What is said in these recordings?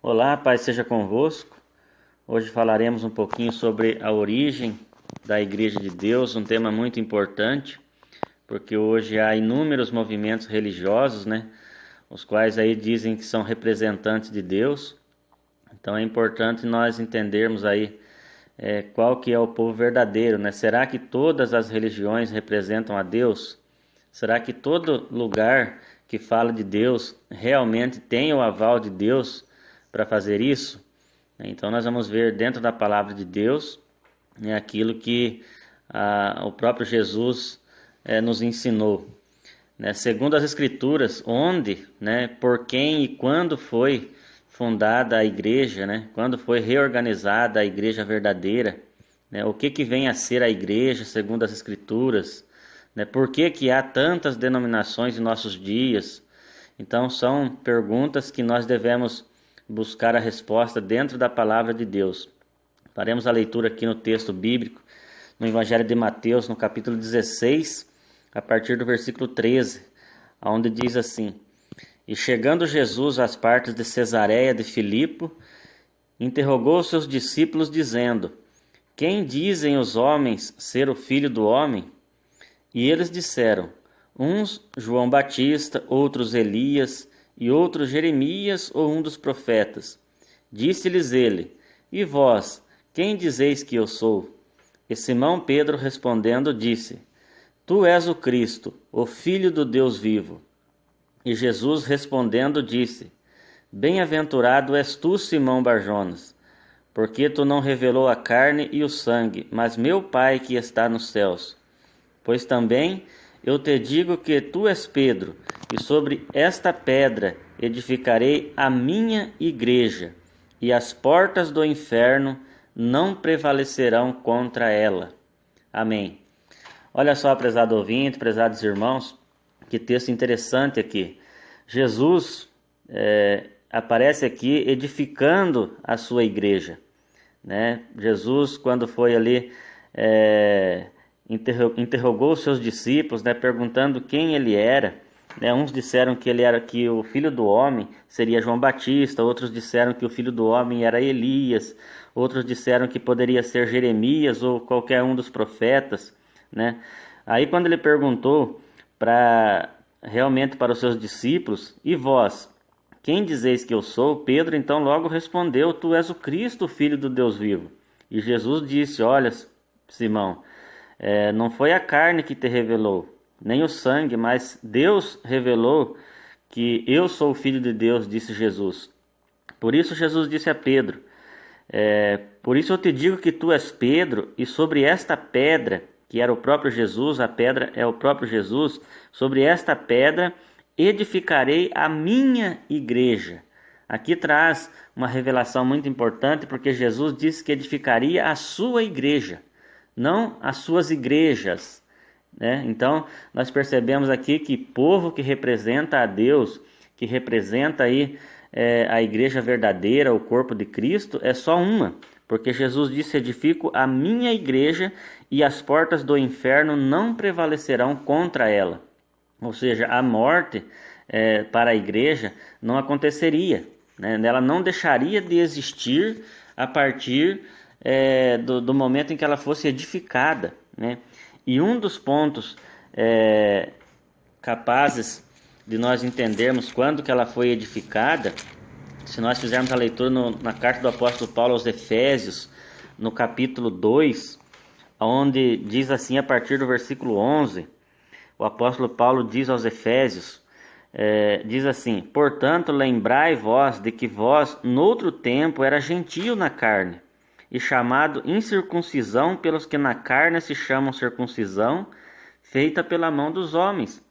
Olá, paz seja convosco. Hoje falaremos um pouquinho sobre a origem da Igreja de Deus, um tema muito importante, porque hoje há inúmeros movimentos religiosos, os quais aí dizem que são representantes de Deus. Então é importante nós entendermos aí qual que é o povo verdadeiro, Será que todas as religiões representam a Deus? Será que todo lugar que fala de Deus realmente tem o aval de Deus para fazer isso? Então nós vamos ver dentro da palavra de Deus aquilo que o próprio Jesus nos ensinou. Segundo as Escrituras, onde, por quem e quando foi fundada a igreja, quando foi reorganizada a igreja verdadeira, o que vem a ser a igreja segundo as Escrituras, por que há tantas denominações em nossos dias. Então são perguntas que nós devemos buscar a resposta dentro da palavra de Deus. Faremos a leitura aqui no texto bíblico, no Evangelho de Mateus, no capítulo 16, a partir do versículo 13, onde diz assim: E chegando Jesus às partes de Cesareia de Filipe, interrogou os seus discípulos, dizendo: Quem dizem os homens ser o Filho do Homem? E eles disseram: uns João Batista, outros Elias, e outros Jeremias ou um dos profetas. Disse-lhes ele: E vós, quem dizeis que eu sou? E Simão Pedro respondendo disse: Tu és o Cristo, o Filho do Deus vivo. E Jesus respondendo disse: Bem-aventurado és tu, Simão Barjonas, porque tu não revelou a carne e o sangue, mas meu Pai que está nos céus. Pois também eu te digo que tu és Pedro, e sobre esta pedra edificarei a minha igreja, e as portas do inferno não prevalecerão contra ela. Amém. Olha só, prezado ouvinte, prezados irmãos, que texto interessante aqui. Jesus aparece aqui edificando a sua igreja, Jesus, quando foi ali, interrogou os seus discípulos, perguntando quem ele era. Uns disseram que o filho do homem seria João Batista, outros disseram que o filho do homem era Elias, outros disseram que poderia ser Jeremias ou qualquer um dos profetas, Aí quando ele perguntou realmente para os seus discípulos: E vós, quem dizeis que eu sou? Pedro então logo respondeu: Tu és o Cristo, o Filho do Deus vivo. E Jesus disse: Olha, Simão, não foi a carne que te revelou, nem o sangue, mas Deus revelou que eu sou o Filho de Deus, disse Jesus. Por isso Jesus disse a Pedro: Por isso eu te digo que tu és Pedro, e sobre esta pedra, que era o próprio Jesus, a pedra é o próprio Jesus, sobre esta pedra edificarei a minha igreja. Aqui traz uma revelação muito importante, porque Jesus disse que edificaria a sua igreja, não as suas igrejas. Então nós percebemos aqui que povo que representa a Deus, que representa aí a igreja verdadeira, o corpo de Cristo, é só uma, porque Jesus disse: edifico a minha igreja e as portas do inferno não prevalecerão contra ela. Ou seja, a morte para a igreja não aconteceria, ela não deixaria de existir a partir do momento em que ela fosse edificada, E um dos pontos capazes de nós entendermos quando que ela foi edificada, se nós fizermos a leitura na carta do apóstolo Paulo aos Efésios, no capítulo 2, onde diz assim, a partir do versículo 11, o apóstolo Paulo diz aos Efésios, diz assim: Portanto, lembrai vós de que vós, noutro tempo, era gentio na carne, e chamado incircuncisão pelos que na carne se chamam circuncisão, feita pela mão dos homens,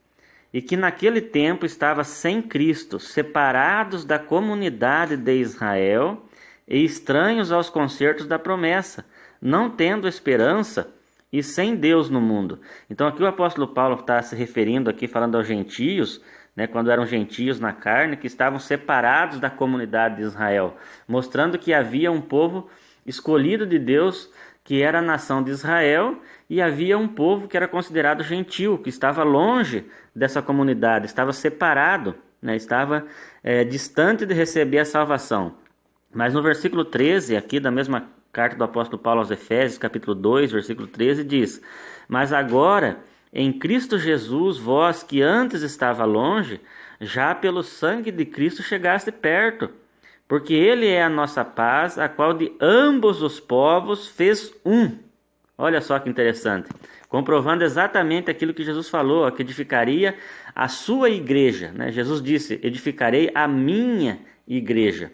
e que naquele tempo estava sem Cristo, separados da comunidade de Israel e estranhos aos concertos da promessa, não tendo esperança e sem Deus no mundo. Então aqui o apóstolo Paulo está se referindo aqui, falando aos gentios, quando eram gentios na carne, que estavam separados da comunidade de Israel, mostrando que havia um povo escolhido de Deus, que era a nação de Israel, e havia um povo que era considerado gentil, que estava longe dessa comunidade, estava separado, estava distante de receber a salvação. Mas no versículo 13, aqui da mesma carta do apóstolo Paulo aos Efésios, capítulo 2, versículo 13, diz: Mas agora, em Cristo Jesus, vós que antes estava longe, já pelo sangue de Cristo chegaste perto, porque Ele é a nossa paz, a qual de ambos os povos fez um. Olha só que interessante, comprovando exatamente aquilo que Jesus falou, que edificaria a sua igreja, né? Jesus disse: edificarei a minha igreja.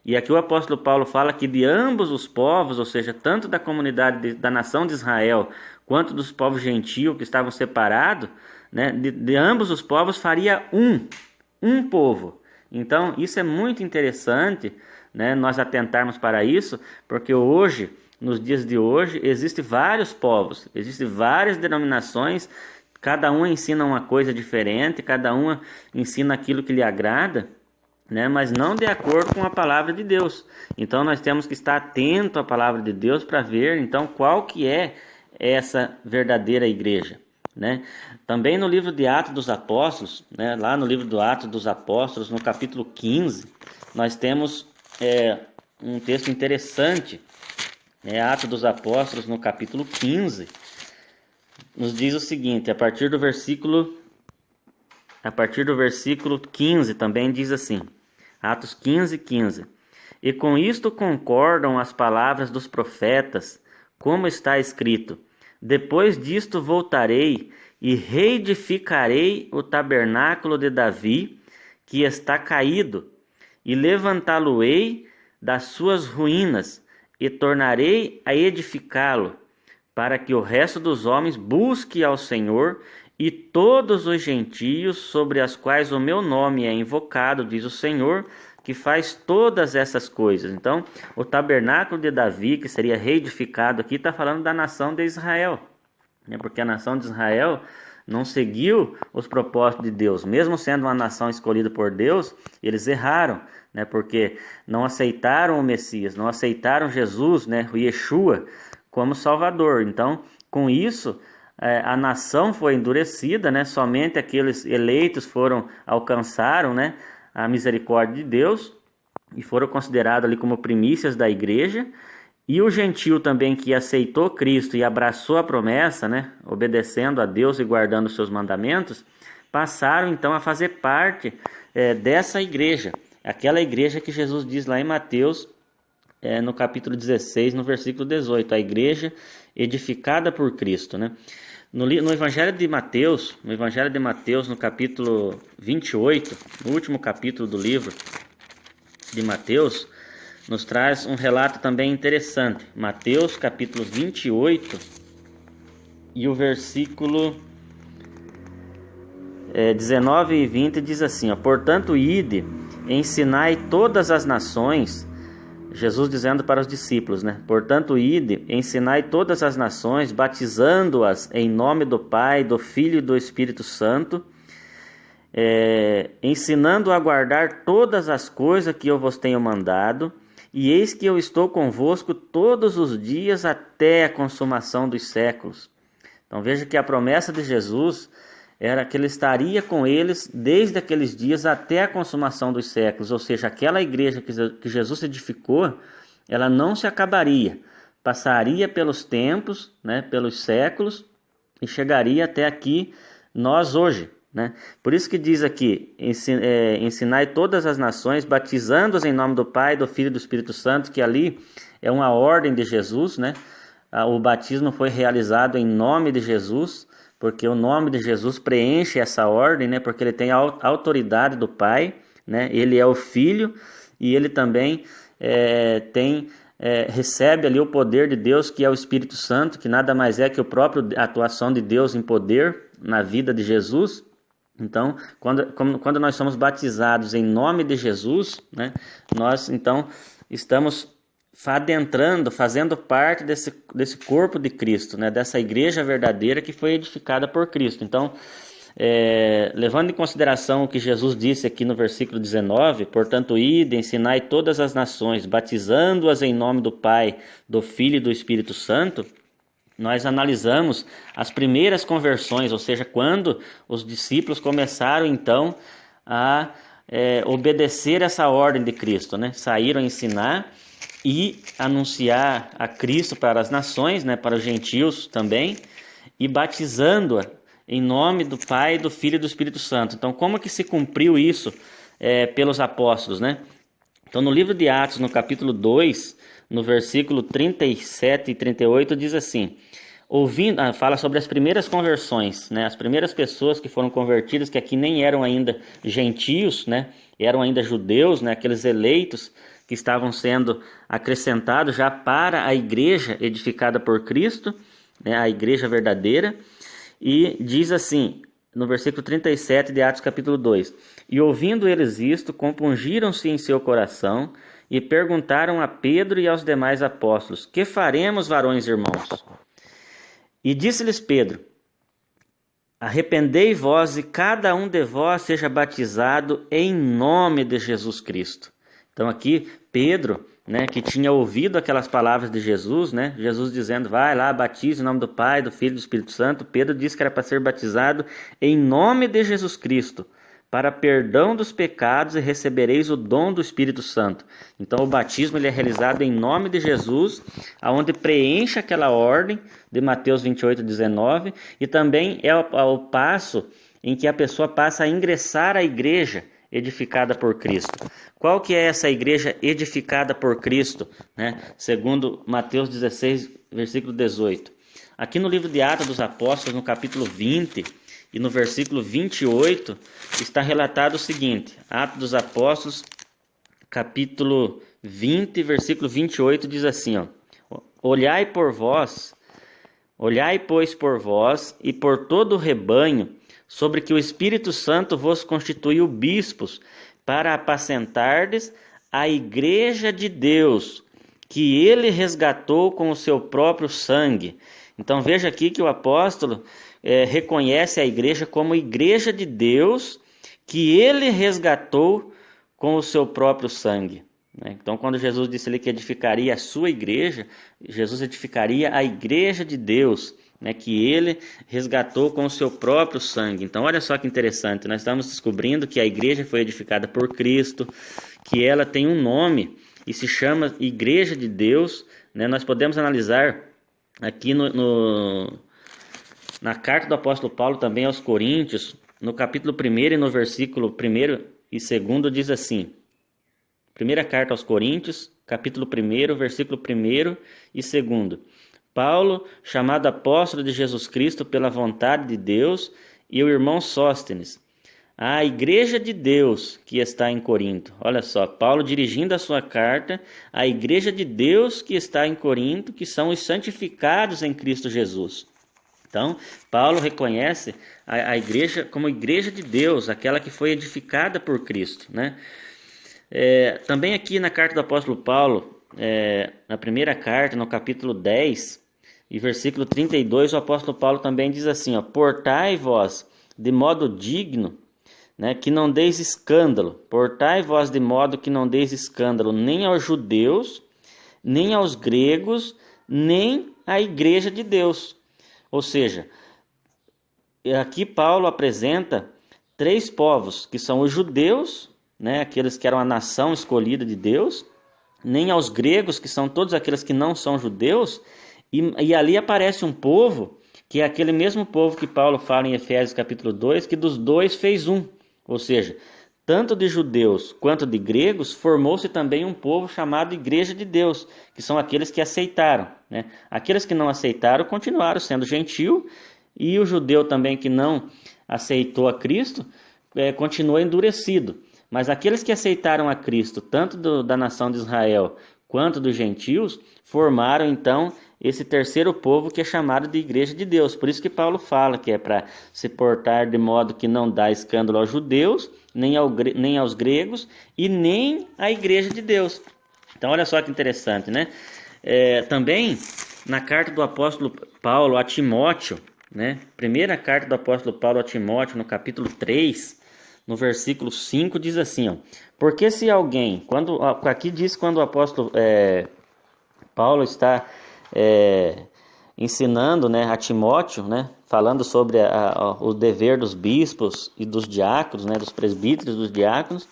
E aqui o apóstolo Paulo fala que de ambos os povos, ou seja, tanto da comunidade da nação de Israel, quanto dos povos gentios que estavam separados, né? De ambos os povos faria um povo. Então isso é muito interessante, né? Nós atentarmos para isso, porque hoje, nos dias de hoje, existem vários povos, existem várias denominações, cada uma ensina uma coisa diferente, cada uma ensina aquilo que lhe agrada, né? Mas não de acordo com a palavra de Deus. Então nós temos que estar atento à palavra de Deus para ver então qual que é essa verdadeira igreja, né? Também no livro de Atos dos Apóstolos, né? Lá no livro do Atos dos Apóstolos, no capítulo 15, nós temos um texto interessante, Atos dos Apóstolos, no capítulo 15, nos diz o seguinte, a partir do versículo 15 também diz assim, Atos 15, 15. E com isto concordam as palavras dos profetas, como está escrito: depois disto voltarei e reedificarei o tabernáculo de Davi, que está caído, e levantá-lo-ei das suas ruínas, e tornarei a edificá-lo, para que o resto dos homens busque ao Senhor, e todos os gentios sobre as quais o meu nome é invocado, diz o Senhor, que faz todas essas coisas. Então, o tabernáculo de Davi, que seria reedificado aqui, está falando da nação de Israel, né? Porque a nação de Israel não seguiu os propósitos de Deus. Mesmo sendo uma nação escolhida por Deus, eles erraram, né? Porque não aceitaram o Messias, não aceitaram Jesus, né? O Yeshua, como Salvador. Então, com isso, a nação foi endurecida, né? Somente aqueles eleitos alcançaram, né, a misericórdia de Deus e foram considerados ali como primícias da igreja. E o gentio também, que aceitou Cristo e abraçou a promessa, né, obedecendo a Deus e guardando os seus mandamentos, passaram então a fazer parte dessa igreja, aquela igreja que Jesus diz lá em Mateus, no capítulo 16, no versículo 18, a igreja edificada por Cristo, né? No Evangelho de Mateus, no capítulo 28, no último capítulo do livro de Mateus, nos traz um relato também interessante. Mateus, capítulo 28, e o versículo 19 e 20 diz assim, portanto, ide, ensinai todas as nações, Jesus dizendo para os discípulos, né? Portanto, ide, ensinai todas as nações, batizando-as em nome do Pai, do Filho e do Espírito Santo, ensinando a guardar todas as coisas que eu vos tenho mandado, e eis que eu estou convosco todos os dias até a consumação dos séculos. Então veja que a promessa de Jesus era que ele estaria com eles desde aqueles dias até a consumação dos séculos, ou seja, aquela igreja que Jesus edificou, ela não se acabaria, passaria pelos tempos, né, pelos séculos, e chegaria até aqui nós hoje, né? Por isso que diz aqui, ensinai todas as nações, batizando-as em nome do Pai, do Filho e do Espírito Santo, que ali é uma ordem de Jesus, né? O batismo foi realizado em nome de Jesus, porque o nome de Jesus preenche essa ordem, né? Porque ele tem a autoridade do Pai, né? Ele é o Filho e ele também recebe ali o poder de Deus, que é o Espírito Santo, que nada mais é que a própria atuação de Deus em poder na vida de Jesus. Então, quando nós somos batizados em nome de Jesus, né? Nós então estamos adentrando, fazendo parte desse corpo de Cristo, né? Dessa igreja verdadeira que foi edificada por Cristo. Então, levando em consideração o que Jesus disse aqui no versículo 19, portanto, ide, ensinai todas as nações, batizando-as em nome do Pai, do Filho e do Espírito Santo, nós analisamos as primeiras conversões, ou seja, quando os discípulos começaram então a obedecer essa ordem de Cristo, né? Saíram a ensinar e anunciar a Cristo para as nações, né? Para os gentios também, e batizando-a em nome do Pai, do Filho e do Espírito Santo. Então, como que se cumpriu isso pelos apóstolos, né? Então, no livro de Atos, no capítulo 2, no versículo 37 e 38, diz assim: fala sobre as primeiras conversões, né? As primeiras pessoas que foram convertidas, que aqui nem eram ainda gentios, né? Eram ainda judeus, né? Aqueles eleitos que estavam sendo acrescentados já para a igreja edificada por Cristo, né? A igreja verdadeira. E diz assim, no versículo 37 de Atos capítulo 2: E ouvindo eles isto, compungiram-se em seu coração e perguntaram a Pedro e aos demais apóstolos: Que faremos, varões irmãos? E disse-lhes Pedro: Arrependei-vos e cada um de vós seja batizado em nome de Jesus Cristo. Então aqui Pedro, né, que tinha ouvido aquelas palavras de Jesus, né, Jesus dizendo: vai lá, batize em nome do Pai, do Filho e do Espírito Santo. Pedro disse que era para ser batizado em nome de Jesus Cristo, para perdão dos pecados, e recebereis o dom do Espírito Santo. Então o batismo ele é realizado em nome de Jesus, aonde preenche aquela ordem de Mateus 28:19, e também é o passo em que a pessoa passa a ingressar à igreja edificada por Cristo. Qual que é essa igreja edificada por Cristo, né? Segundo Mateus 16, versículo 18. Aqui no livro de Atos dos Apóstolos, no capítulo 20 e no versículo 28, está relatado o seguinte: Atos dos Apóstolos, capítulo 20, versículo 28, diz assim, ó: Olhai, pois, por vós e por todo o rebanho, sobre que o Espírito Santo vos constituiu bispos, para apacentardes a igreja de Deus, que ele resgatou com o seu próprio sangue. Então veja aqui que o apóstolo reconhece a igreja como igreja de Deus, que ele resgatou com o seu próprio sangue. Então, quando Jesus disse ali que edificaria a sua igreja, Jesus edificaria a igreja de Deus, né, que ele resgatou com o seu próprio sangue. Então, olha só que interessante, nós estamos descobrindo que a igreja foi edificada por Cristo, que ela tem um nome e se chama Igreja de Deus, né? Nós podemos analisar aqui na carta do apóstolo Paulo também aos Coríntios, no capítulo 1 e no versículo 1 e 2, diz assim: Primeira carta aos Coríntios, capítulo 1, versículo 1 e 2. Paulo, chamado apóstolo de Jesus Cristo pela vontade de Deus, e o irmão Sóstenes, a igreja de Deus que está em Corinto. Olha só, Paulo dirigindo a sua carta à igreja de Deus que está em Corinto, que são os santificados em Cristo Jesus. Então, Paulo reconhece a igreja como igreja de Deus, aquela que foi edificada por Cristo, né? Também aqui na carta do apóstolo Paulo, na primeira carta, no capítulo 10 e versículo 32, o apóstolo Paulo também diz assim, ó: Portai vós de modo digno, né, que não deis escândalo, portai vós de modo que não deis escândalo nem aos judeus, nem aos gregos, nem à igreja de Deus. Ou seja, aqui Paulo apresenta três povos, que são os judeus, né, aqueles que eram a nação escolhida de Deus, nem aos gregos, que são todos aqueles que não são judeus, e ali aparece um povo, que é aquele mesmo povo que Paulo fala em Efésios capítulo 2, que dos dois fez um, ou seja, tanto de judeus quanto de gregos, formou-se também um povo chamado Igreja de Deus, que são aqueles que aceitaram, né? Aqueles que não aceitaram continuaram sendo gentil, e o judeu também que não aceitou a Cristo, continuou endurecido. Mas aqueles que aceitaram a Cristo, tanto da nação de Israel quanto dos gentios, formaram então esse terceiro povo que é chamado de Igreja de Deus. Por isso que Paulo fala que é para se portar de modo que não dá escândalo aos judeus, nem aos gregos e nem à Igreja de Deus. Então olha só que interessante, né? Também na carta do apóstolo Paulo a Timóteo, né? Primeira carta do apóstolo Paulo a Timóteo, no capítulo 3, no versículo 5, diz assim, ó: Porque se alguém, aqui diz quando o apóstolo Paulo está ensinando, né, a Timóteo, né, falando sobre o dever dos bispos e dos diáconos, né, dos presbíteros e dos diáconos,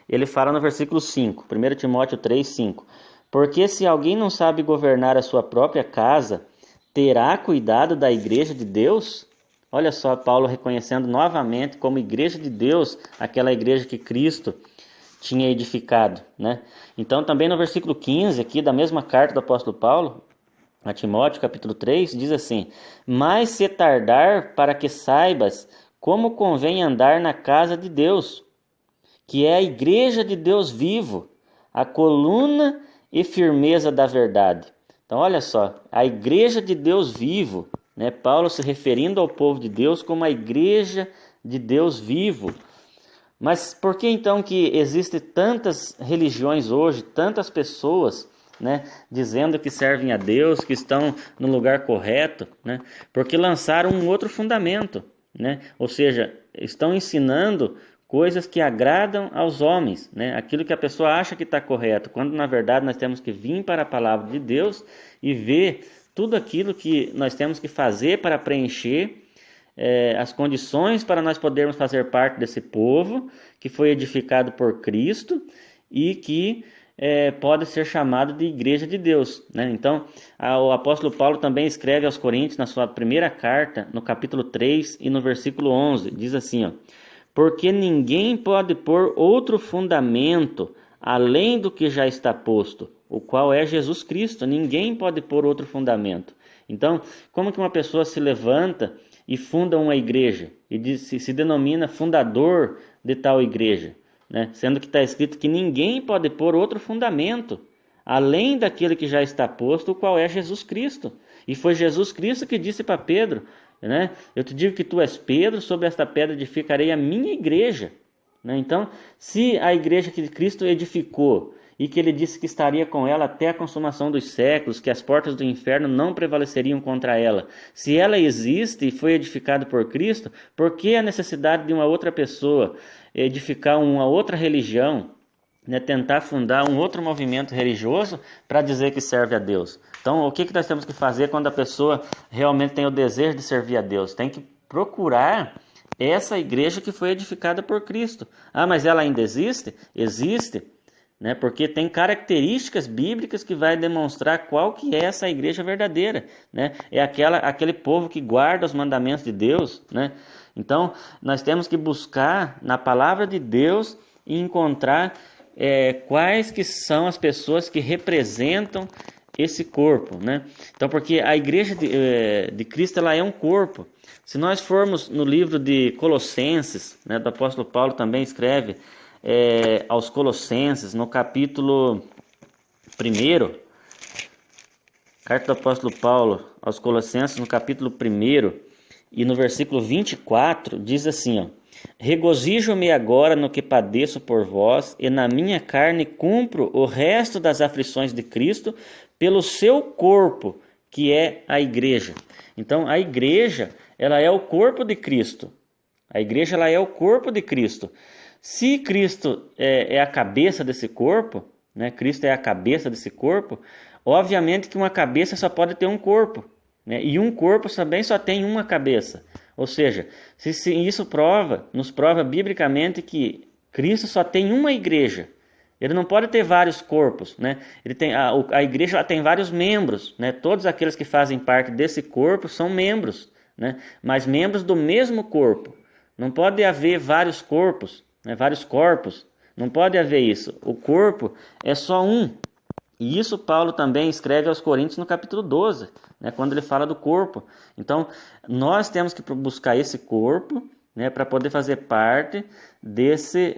ele fala no versículo 5, 1 Timóteo 3, 5. Porque se alguém não sabe governar a sua própria casa, terá cuidado da igreja de Deus? Olha só, Paulo reconhecendo novamente como igreja de Deus, aquela igreja que Cristo tinha edificado, né? Então também no versículo 15 aqui da mesma carta do apóstolo Paulo, a Timóteo, capítulo 3, diz assim: mas se tardar, para que saibas como convém andar na casa de Deus, que é a igreja de Deus vivo, a coluna e firmeza da verdade. Então olha só, a igreja de Deus vivo, né? Paulo se referindo ao povo de Deus como a igreja de Deus vivo. Mas por que então que existem tantas religiões hoje, tantas pessoas, né, dizendo que servem a Deus, que estão no lugar correto, né? Porque lançaram um outro fundamento, né? Ou seja, estão ensinando coisas que agradam aos homens, né? Aquilo que a pessoa acha que está correto, quando na verdade nós temos que vir para a palavra de Deus e ver tudo aquilo que nós temos que fazer para preencher as condições para nós podermos fazer parte desse povo que foi edificado por Cristo e que pode ser chamado de igreja de Deus, né? Então, o apóstolo Paulo também escreve aos Coríntios, na sua primeira carta, no capítulo 3 e no versículo 11, diz assim, ó: porque ninguém pode pôr outro fundamento além do que já está posto, o qual é Jesus Cristo. Ninguém pode pôr outro fundamento. Então, como que uma pessoa se levanta e funda uma igreja e se denomina fundador de tal igreja, né? Sendo que está escrito que ninguém pode pôr outro fundamento além daquele que já está posto, o qual é Jesus Cristo. E foi Jesus Cristo que disse para Pedro, né? Eu te digo que tu és Pedro, sobre esta pedra edificarei a minha igreja, né? Então, se a igreja que Cristo edificou e que ele disse que estaria com ela até a consumação dos séculos, que as portas do inferno não prevaleceriam contra ela, se ela existe e foi edificada por Cristo, por que a necessidade de uma outra pessoa edificar uma outra religião, né, tentar fundar um outro movimento religioso para dizer que serve a Deus? Então, o que nós temos que fazer quando a pessoa realmente tem o desejo de servir a Deus? Tem que procurar essa igreja que foi edificada por Cristo. Ah, mas ela ainda existe? Existe, né? Porque tem características bíblicas que vai demonstrar qual que é essa igreja verdadeira, né? É aquele povo que guarda os mandamentos de Deus, né? Então, nós temos que buscar na palavra de Deus e encontrar quais que são as pessoas que representam esse corpo, né? Então, porque a igreja de Cristo, ela é um corpo. Se nós formos no livro de Colossenses, né, do apóstolo Paulo também escreve aos Colossenses, no capítulo 1, carta do apóstolo Paulo aos Colossenses, no capítulo 1 e no versículo 24, diz assim, ó: regozijo-me agora no que padeço por vós, e na minha carne cumpro o resto das aflições de Cristo pelo seu corpo, que é a igreja. Então, a igreja, ela é o corpo de Cristo. A igreja, ela é o corpo de Cristo. Se Cristo é a cabeça desse corpo, né? Cristo é a cabeça desse corpo, obviamente que uma cabeça só pode ter um corpo, né? E um corpo também só tem uma cabeça. Ou seja, se isso nos prova biblicamente que Cristo só tem uma igreja. Ele não pode ter vários corpos, né? A igreja ela tem vários membros, né? Todos aqueles que fazem parte desse corpo são membros, né? Mas membros do mesmo corpo. Não pode haver vários corpos, né? Vários corpos. Não pode haver isso. O corpo é só um. E isso Paulo também escreve aos Coríntios no capítulo 12, né, quando ele fala do corpo. Então, nós temos que buscar esse corpo, né, para poder fazer parte desse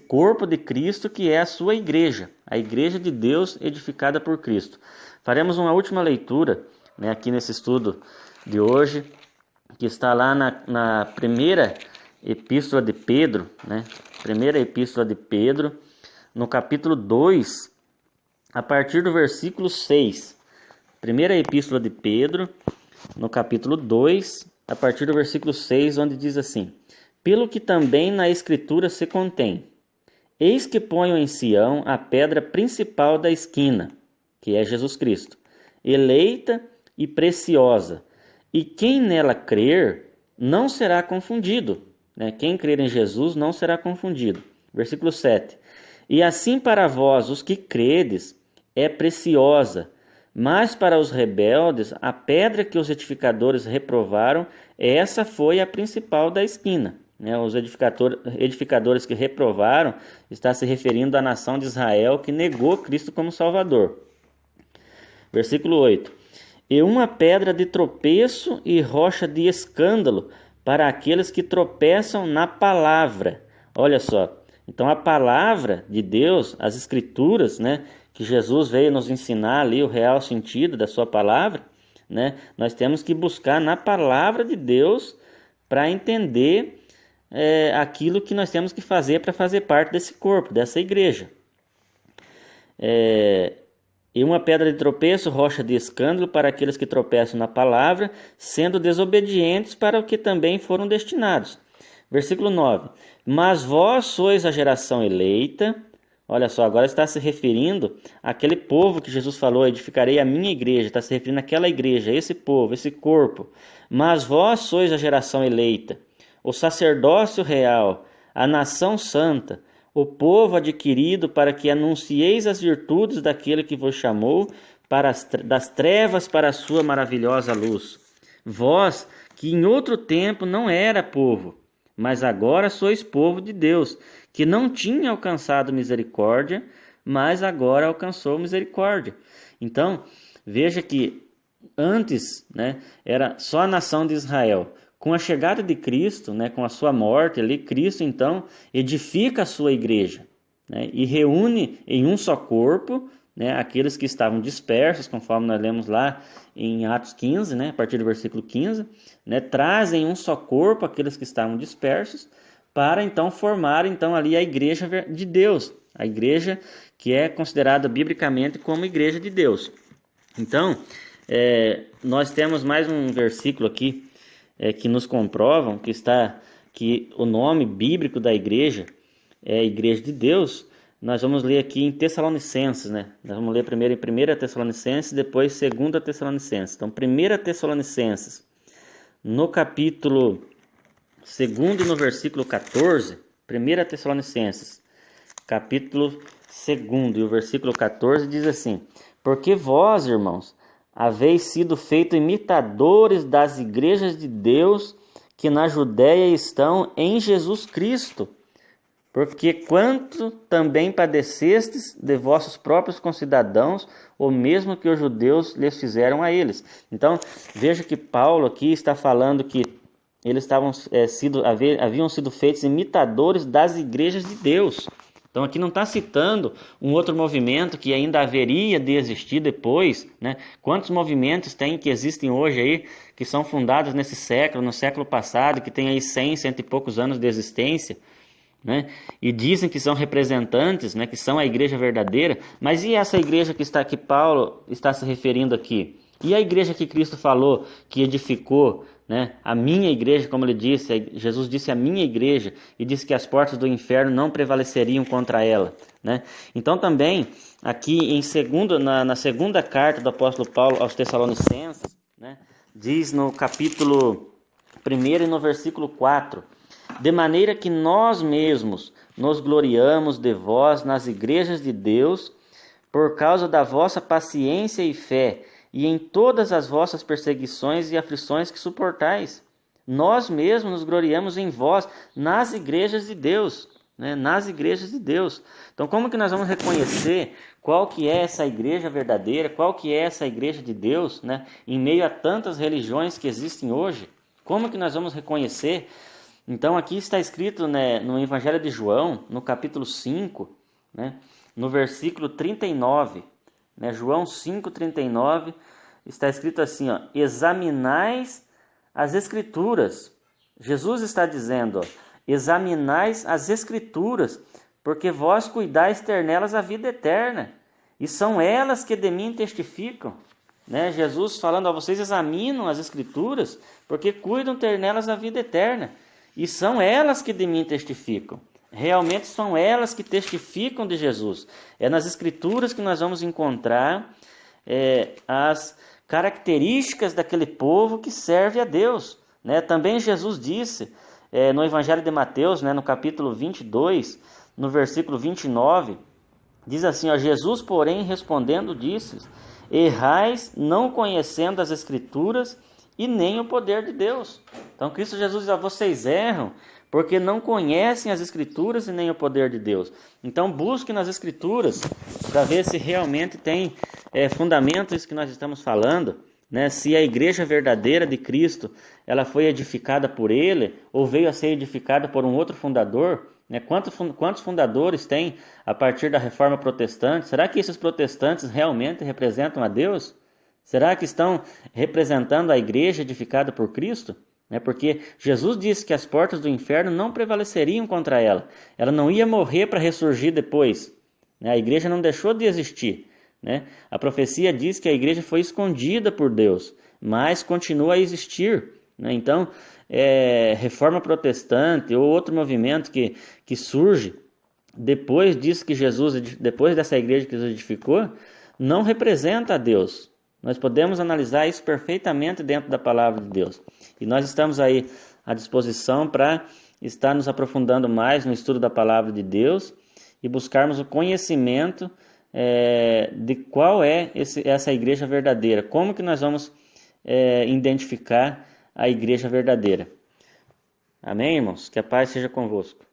corpo de Cristo, que é a sua igreja, a igreja de Deus edificada por Cristo. Faremos uma última leitura, né, aqui nesse estudo de hoje, que está lá na primeira epístola de Pedro, né, primeira epístola de Pedro, no capítulo 2, a partir do versículo 6. Primeira epístola de Pedro, no capítulo 2, a partir do versículo 6, onde diz assim: pelo que também na Escritura se contém: eis que ponho em Sião a pedra principal da esquina, que é Jesus Cristo, eleita e preciosa. E quem nela crer não será confundido. Né? Quem crer em Jesus não será confundido. Versículo 7. E assim para vós, os que credes, é preciosa, mas para os rebeldes, a pedra que os edificadores reprovaram, essa foi a principal da esquina. Né? Os edificadores que reprovaram está se referindo à nação de Israel que negou Cristo como Salvador. Versículo 8. E uma pedra de tropeço e rocha de escândalo para aqueles que tropeçam na palavra. Olha só, então a palavra de Deus, as escrituras, né, que Jesus veio nos ensinar ali o real sentido da sua palavra, né, nós temos que buscar na palavra de Deus para entender aquilo que nós temos que fazer para fazer parte desse corpo, dessa igreja. E uma pedra de tropeço, rocha de escândalo para aqueles que tropeçam na palavra, sendo desobedientes para o que também foram destinados. Versículo 9. Mas vós sois a geração eleita. Olha só, agora está se referindo àquele povo que Jesus falou, edificarei a minha igreja. Está se referindo àquela igreja, esse povo, esse corpo. Mas vós sois a geração eleita, o sacerdócio real, a nação santa, o povo adquirido para que anuncieis as virtudes daquele que vos chamou das trevas para a sua maravilhosa luz. Vós, que em outro tempo não era povo, mas agora sois povo de Deus, que não tinha alcançado misericórdia, mas agora alcançou misericórdia. Então, veja que antes, né, era só a nação de Israel. Com a chegada de Cristo, né, com a sua morte ali, Cristo então edifica a sua igreja, né, e reúne em um só corpo, né, aqueles que estavam dispersos, conforme nós lemos lá em Atos 15, né, a partir do versículo 15, né, trazem um só corpo aqueles que estavam dispersos para então formar então ali a igreja de Deus, a igreja que é considerada biblicamente como igreja de Deus. Então, nós temos mais um versículo aqui que nos comprovam que o nome bíblico da igreja é a Igreja de Deus. Nós vamos ler aqui em Tessalonicenses, né? Nós vamos ler primeiro em 1 Tessalonicenses, depois 2 Tessalonicenses. Então, 1 Tessalonicenses, no capítulo 2 e no versículo 14, 1 Tessalonicenses, capítulo 2 e o versículo 14 diz assim: porque vós, irmãos, haveis sido feitos imitadores das igrejas de Deus que na Judéia estão em Jesus Cristo, porque quanto também padecestes de vossos próprios concidadãos, o mesmo que os judeus lhes fizeram a eles. Então, veja que Paulo aqui está falando que eles haviam sido feitos imitadores das igrejas de Deus. Então aqui não está citando um outro movimento que ainda haveria de existir depois, né? Quantos movimentos que existem hoje aí, que são fundados nesse século, no século passado, que tem aí 100 e poucos anos de existência, né? E dizem que são representantes, né? Que são a igreja verdadeira, mas e essa igreja que Paulo está se referindo aqui? E a igreja que Cristo falou, que edificou, né, a minha igreja, como ele disse, Jesus disse a minha igreja, e disse que as portas do inferno não prevaleceriam contra ela, né? Então também, aqui na segunda carta do apóstolo Paulo aos Tessalonicenses, né, diz no capítulo 1 e no versículo 4, de maneira que nós mesmos nos gloriamos de vós nas igrejas de Deus, por causa da vossa paciência e fé, e em todas as vossas perseguições e aflições que suportais. Nós mesmos nos gloriamos em vós, nas igrejas de Deus, né? Nas igrejas de Deus. Então, como que nós vamos reconhecer qual que é essa igreja verdadeira, qual que é essa igreja de Deus, né? Em meio a tantas religiões que existem hoje? Como que nós vamos reconhecer? Então, aqui está escrito, né, no Evangelho de João, no capítulo 5, né, no versículo 39, né, João 5,39, está escrito assim, ó, examinais as Escrituras. Jesus está dizendo, ó, examinais as Escrituras, porque vós cuidais ter nelas a vida eterna, e são elas que de mim testificam. Né? Jesus falando a vocês, examinam as Escrituras, porque cuidam ter nelas a vida eterna, e são elas que de mim testificam. Realmente são elas que testificam de Jesus. É nas Escrituras que nós vamos encontrar as características daquele povo que serve a Deus, né? Também Jesus disse no Evangelho de Mateus, né, no capítulo 22, no versículo 29, diz assim, ó, Jesus, porém, respondendo, disse: errais não conhecendo as Escrituras e nem o poder de Deus. Então Cristo Jesus diz, vocês erram porque não conhecem as Escrituras e nem o poder de Deus. Então busque nas Escrituras para ver se realmente tem fundamento isso que nós estamos falando, né? Se a igreja verdadeira de Cristo ela foi edificada por Ele ou veio a ser edificada por um outro fundador, né? Quantos fundadores tem a partir da Reforma Protestante? Será que esses protestantes realmente representam a Deus? Será que estão representando a igreja edificada por Cristo? Porque Jesus disse que as portas do inferno não prevaleceriam contra ela. Ela não ia morrer para ressurgir depois. A igreja não deixou de existir. A profecia diz que a igreja foi escondida por Deus, mas continua a existir. Então, Reforma Protestante ou outro movimento que surge depois disso que depois dessa igreja que Jesus edificou, não representa a Deus. Nós podemos analisar isso perfeitamente dentro da palavra de Deus. E nós estamos aí à disposição para estar nos aprofundando mais no estudo da palavra de Deus e buscarmos o conhecimento de qual é essa igreja verdadeira. Como que nós vamos identificar a igreja verdadeira. Amém, irmãos? Que a paz seja convosco.